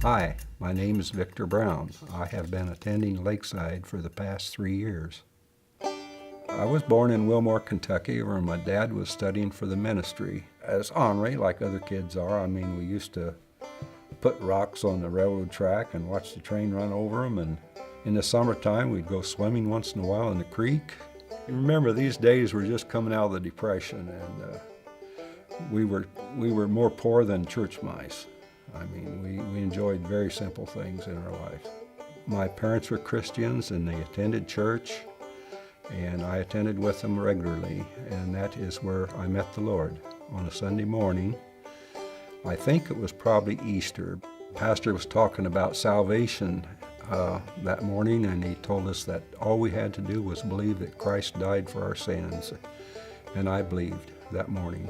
Hi, my name is Victor Brown. I have been attending Lakeside for the past 3 years. I was born in Wilmore, Kentucky, where my dad was studying for the ministry. As ornery, like other kids are, we used to put rocks on the railroad track and watch the train run over them, and in the summertime we'd go swimming once in a while in the creek. You remember, these days were just coming out of the Depression, and we were more poor than church mice. We enjoyed very simple things in our life. My parents were Christians and they attended church, and I attended with them regularly, and that is where I met the Lord on a Sunday morning. I think it was probably Easter. The pastor was talking about salvation that morning, and he told us that all we had to do was believe that Christ died for our sins, and I believed that morning.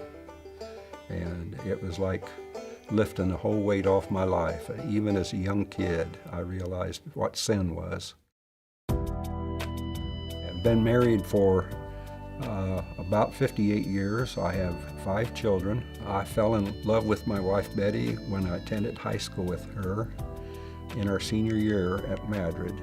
And it was like lifting the whole weight off my life. Even as a young kid, I realized what sin was. I've been married for about 58 years. I have 5 children. I fell in love with my wife Betty when I attended high school with her in our senior year at Madrid.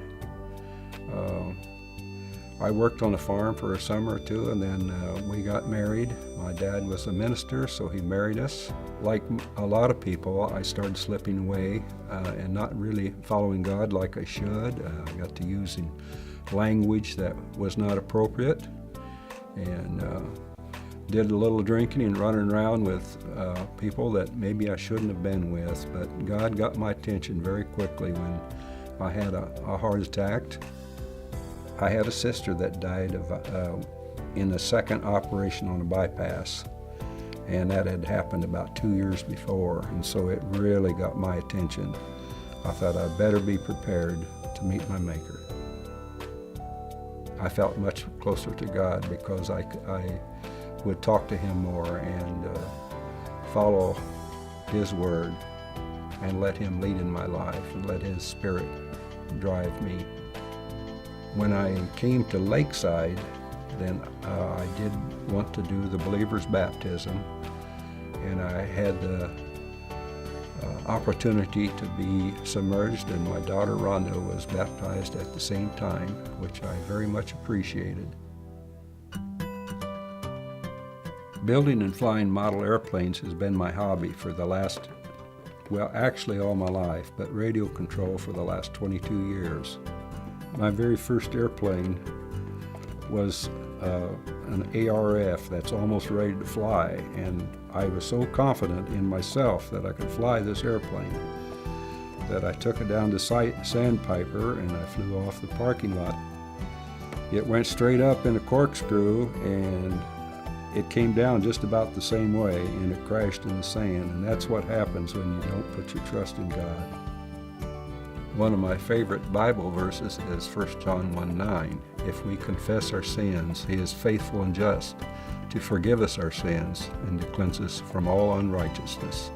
I worked on a farm for a summer or two, and then we got married. My dad was a minister, so he married us. Like a lot of people, I started slipping away and not really following God like I should. I got to using language that was not appropriate, and did a little drinking and running around with people that maybe I shouldn't have been with. But God got my attention very quickly when I had a heart attack. I had a sister that died in the second operation on a bypass, and that had happened about 2 years before, and so it really got my attention. I thought I'd better be prepared to meet my Maker. I felt much closer to God because I would talk to Him more and follow His Word and let Him lead in my life and let His Spirit drive me. When I came to Lakeside, then I did want to do the believer's baptism, and I had the opportunity to be submerged, and my daughter Rhonda was baptized at the same time, which I very much appreciated. Building and flying model airplanes has been my hobby for the last, actually all my life, but radio control for the last 22 years. My very first airplane was an ARF that's almost ready to fly, and I was so confident in myself that I could fly this airplane that I took it down to Sandpiper and I flew off the parking lot. It went straight up in a corkscrew, and it came down just about the same way, and it crashed in the sand, and that's what happens when you don't put your trust in God. One of my favorite Bible verses is 1 John 1:9. If we confess our sins, He is faithful and just to forgive us our sins and to cleanse us from all unrighteousness.